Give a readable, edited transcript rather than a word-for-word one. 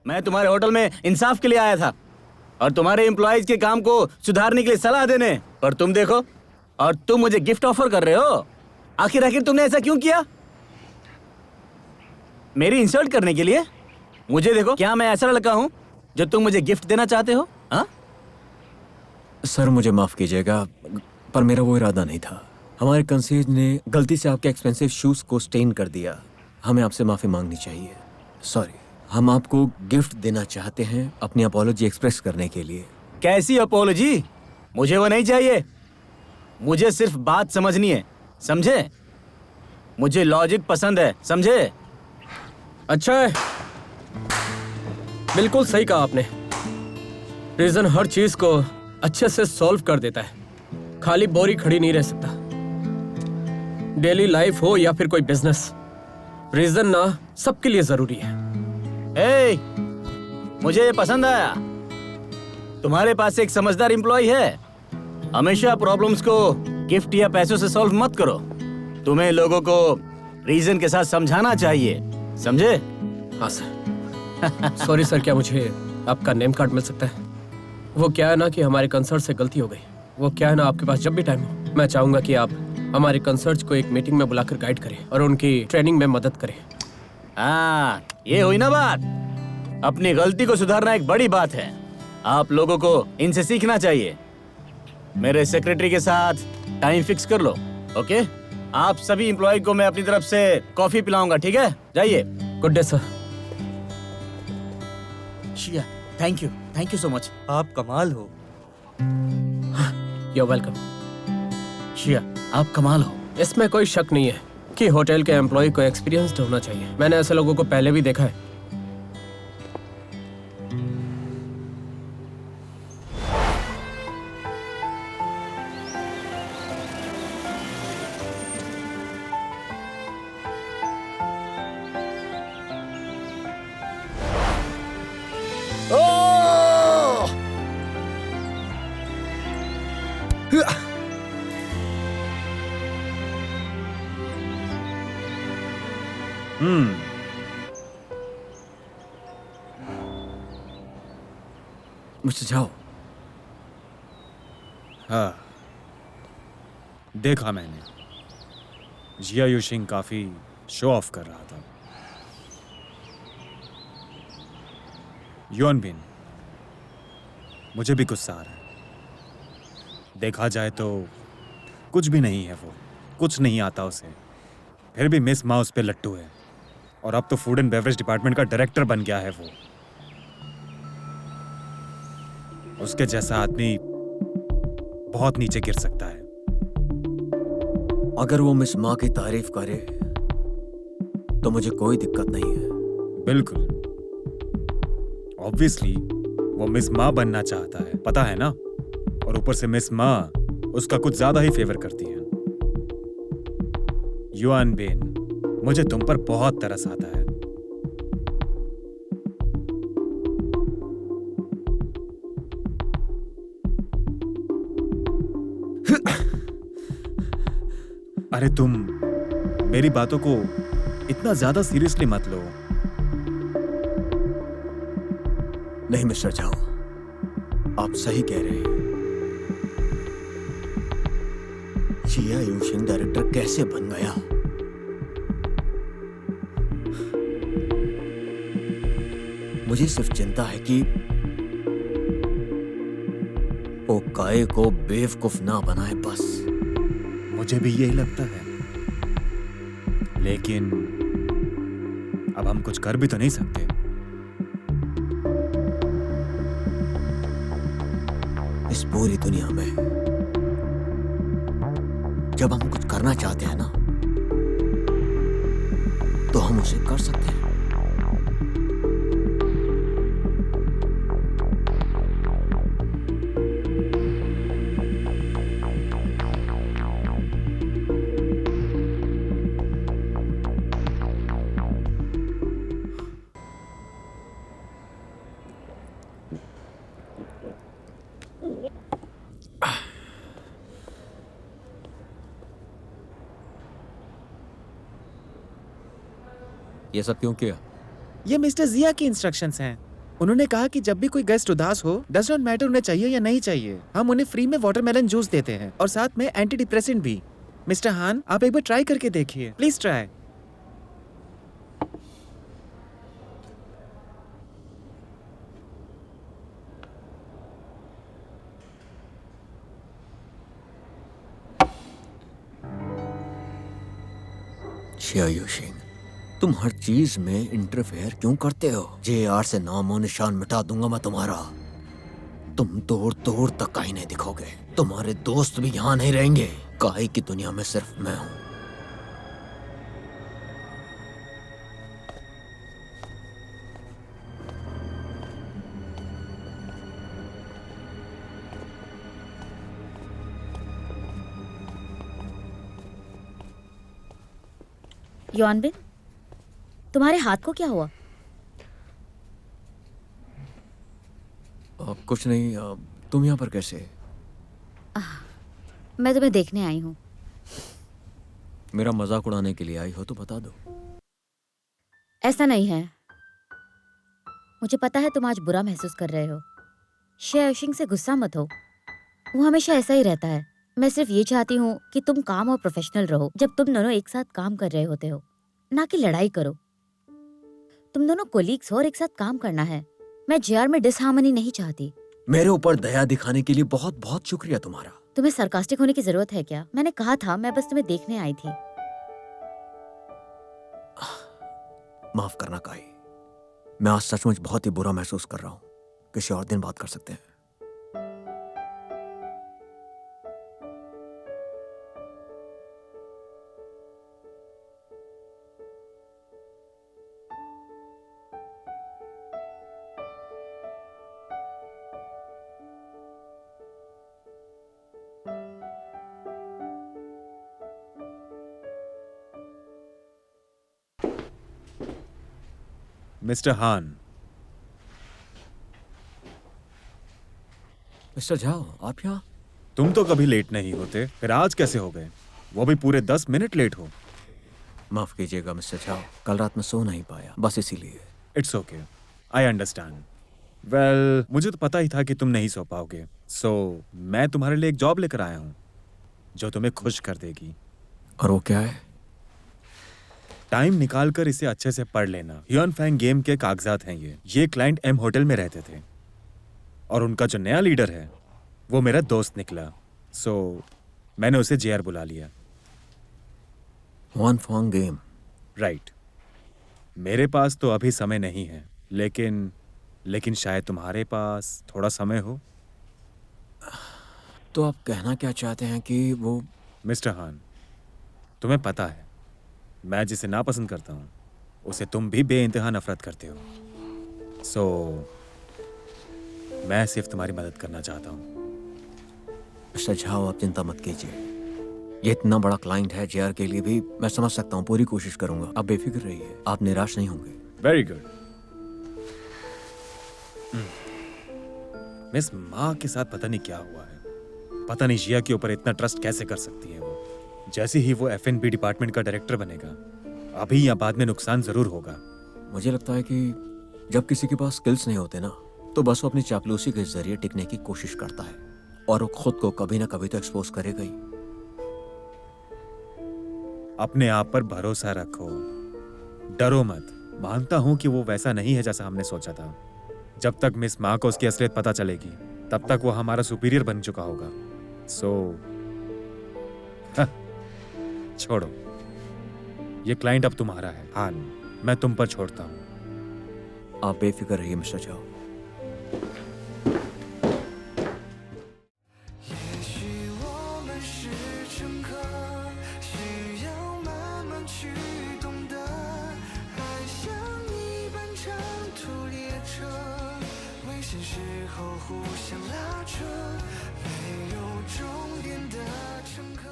मैं तुम्हारे होटल में इंसाफ के लिए आया था और तुम्हारे एम्प्लॉयज के काम को सुधारने के लिए सलाह देने, पर तुम देखो, और तुम मुझे गिफ्ट ऑफर कर रहे हो। आखिर तुमने ऐसा क्यों किया? मेरी इंसल्ट करने के लिए? मुझे देखो, क्या मैं ऐसा लड़का हूं जो तुम मुझे गिफ्ट देना चाहते हो? हाँ? सर मुझे माफ कीजिएगा, पर मेरा वो इरादा नहीं था। हमारे कंसीज ने गलती से आपके एक्सपेंसिव शूज को स्टेन कर दिया। हमें आपसे माफी मांगनी चाहिए। सॉरी। हम आपको गिफ्ट देना चाहते हैं अपनी अपॉलॉजी एक्सप्रेस करने के लिए। कैसी अपॉलॉजी? मुझे वो नहीं चाहिए। मुझे सिर्फ बात समझनी है, समझे? मुझे लॉजिक पसंद है, समझे? अच्छा है, बिल्कुल सही कहा आपने। रीजन हर चीज को अच्छे से सॉल्व कर देता है। खाली बोरी खड़ी नहीं रह सकता। डेली लाइफ हो या फिर कोई बिजनेस, रीजन ना सबके लिए जरूरी है। ए, मुझे ये पसंद आया। तुम्हारे पास एक समझदार एम्प्लॉय है। हमेशा प्रॉब्लम्स को गिफ्ट या पैसों से सॉल्व मत करो। तुम्हें लोगों को रीजन के साथ समझाना चाहिए, समझे? हाँ सर। सॉरी सर, क्या मुझे आपका नेम कार्ड मिल सकता है? वो क्या है ना कि हमारे कंसर्ट से गलती हो गई। वो क्या है ना, आपके पास जब भी टाइम हो, मैं चाहूंगा कि आप हमारे कंसर्ट को एक मीटिंग में बुलाकर गाइड करें और उनकी ट्रेनिंग में मदद करें। हाँ, ये हुई ना बात। अपनी गलती को सुधारना एक बड़ी बात है। आप लोगों को इनसे सीखना चाहिए। मेरे सेक्रेटरी के साथ टाइम फिक्स कर लो, ओके? आप सभी एम्प्लॉय को मैं अपनी तरफ से कॉफी पिलाऊंगा, ठीक है? जाइए। Good day sir. शिया, थैंक यू सो मच। आप कमाल हो। You welcome. शिया, आप कमाल हो। इसमें कोई शक नहीं है कि होटल के एम्प्लॉय को एक्सपीरियंस्ड होना चाहिए। मैंने ऐसे लोगों को पहले भी देखा है। मुझसे जाओ। हाँ, देखा मैंने। जिया यूशिंग काफी शो ऑफ कर रहा था। योन बिन, मुझे भी गुस्सा आ रहा है। देखा जाए तो कुछ भी नहीं है वो, कुछ नहीं आता उसे। फिर भी मिस मा उस पे लट्टू है, और अब तो फूड एंड बेवरेज डिपार्टमेंट का डायरेक्टर बन गया है वो। उसके जैसा आदमी बहुत नीचे गिर सकता है। अगर वो मिस माँ की तारीफ करे तो मुझे कोई दिक्कत नहीं है। बिल्कुल, ऑब्वियसली वो मिस माँ बनना चाहता है, पता है ना? और ऊपर से मिस माँ उसका कुछ ज्यादा ही फेवर करती है। युआन बेन, मुझे तुम पर बहुत तरस आता है। अरे तुम मेरी बातों को इतना ज्यादा सीरियसली मत लो। नहीं मिस्टर झाओ, आप सही कह रहे हैं। जिया यूशिंग डायरेक्टर कैसे बन गया? मुझे सिर्फ चिंता है कि वो काय को बेवकूफ ना बनाए, बस। मुझे भी यही लगता है, लेकिन अब हम कुछ कर भी तो नहीं सकते। इस पूरी दुनिया में जब हम कुछ करना चाहते हैं ना, तो हम उसे कर सकते हैं। ये सब क्यों किया? ये मिस्टर जिया की इंस्ट्रक्शंस हैं। उन्होंने कहा कि जब भी कोई गेस्ट उदास हो, डज नॉट मैटर उन्हें चाहिए या नहीं चाहिए, हम उन्हें फ्री में वाटरमेलन जूस देते हैं और साथ में एंटी डिप्रेसेंट भी। मिस्टर हान, आप एक बार ट्राई करके देखिए, प्लीज ट्राई। शियाओ सिंह, तुम हर चीज में इंटरफेयर क्यों करते हो? जेआर से नामो निशान मिटा दूंगा मैं तुम्हारा। तुम दूर दूर तक कहीं नहीं दिखोगे। तुम्हारे दोस्त भी यहाँ नहीं रहेंगे। काहे की दुनिया में सिर्फ मैं हूँ। योनबिन, तुम्हारे हाथ को क्या हुआ? कुछ नहीं। तुम यहाँ पर कैसे? मैं तुम्हें देखने आई हूँ। मेरा मजाक उड़ाने के लिए आई हो तो बता दो। ऐसा नहीं है। मुझे पता है तुम आज बुरा महसूस कर रहे हो। शेयशिंग से गुस्सा मत हो, वो हमेशा ऐसा ही रहता है। मैं सिर्फ ये चाहती हूँ कि तुम काम और प्रोफेशनल रहो जब तुम दोनों एक साथ काम कर रहे होते हो, ना कि लड़ाई करो। तुम दोनों कोलीग्स हो और एक साथ काम करना है। मैं जेआर में डिसहार्मनी नहीं चाहती। मेरे ऊपर दया दिखाने के लिए बहुत बहुत शुक्रिया तुम्हारा। तुम्हें सरकास्टिक होने की जरूरत है क्या? मैंने कहा था मैं बस तुम्हें देखने आई थी। माफ करना काई, मैं आज सचमुच बहुत ही बुरा महसूस कर रहा हूँ। किसी और दिन बात कर सकते हैं। मिस्टर हान, मिस्टर झाओ, आप यहाँ? तुम तो कभी लेट नहीं होते, फिर आज कैसे हो गए? वो भी पूरे 10 मिनट लेट हो। माफ कीजिएगा मिस्टर झाओ, कल रात में सो नहीं पाया, बस इसीलिए। It's okay, I understand. Well, मुझे तो पता ही था कि तुम नहीं सो पाओगे, सो मैं तुम्हारे लिए एक जॉब लेकर आया हूँ जो तुम्हें खुश कर देगी। और वो क्या है? टाइम निकाल कर इसे अच्छे से पढ़ लेना। ह्यून फैंग गेम के कागजात हैं ये क्लाइंट एम होटल में रहते थे और उनका जो नया लीडर है वो मेरा दोस्त निकला, सो मैंने उसे जेआर बुला लिया। ह्यून फैंग गेम? राइट। मेरे पास तो अभी समय नहीं है, लेकिन शायद तुम्हारे पास थोड़ा समय हो। तो आप कहना क्या चाहते हैं कि वो? मिस्टर हान, तुम्हें पता है मैं जिसे नापसंद करता हूँ उसे तुम भी बेइंतहा नफरत करते हो, सो मैं सिर्फ तुम्हारी मदद करना चाहता हूँ। मिस्टर झाओ, आप चिंता मत कीजिए। ये इतना बड़ा क्लाइंट है, जेआर के लिए भी मैं समझ सकता हूँ। पूरी कोशिश करूंगा, आप बेफिक्र रहिए, आप निराश नहीं होंगे। Very good. मिस माँ के साथ पता नहीं क्या हुआ है। पता नहीं जिया के ऊपर इतना ट्रस्ट कैसे कर सकती है वो। जैसे ही वो F&B डिपार्टमेंट का डायरेक्टर बनेगा, अभी या बाद में नुकसान जरूर होगा। मुझे लगता है कि जब किसी के पास स्किल्स नहीं होते ना, तो बस वो अपनी चापलूसी के जरिए टिकने की कोशिश करता है और वो खुद को कभी ना कभी तो एक्सपोज करेगा ही। अपने आप पर भरोसा रखो, डरो मत। मानता हूं कि वो वैसा नहीं है जैसा हमने सोचा था। जब तक मिस माँ को उसकी असलियत पता चलेगी, तब तक वो हमारा सुपीरियर बन चुका होगा। सो छोड़ो, ये क्लाइंट अब तुम्हारा है। हान, मैं तुम पर छोड़ता हूं। आप बेफिक्र रहिए मिस्टर झाओ।现时候互相拉扯，没有终点的乘客。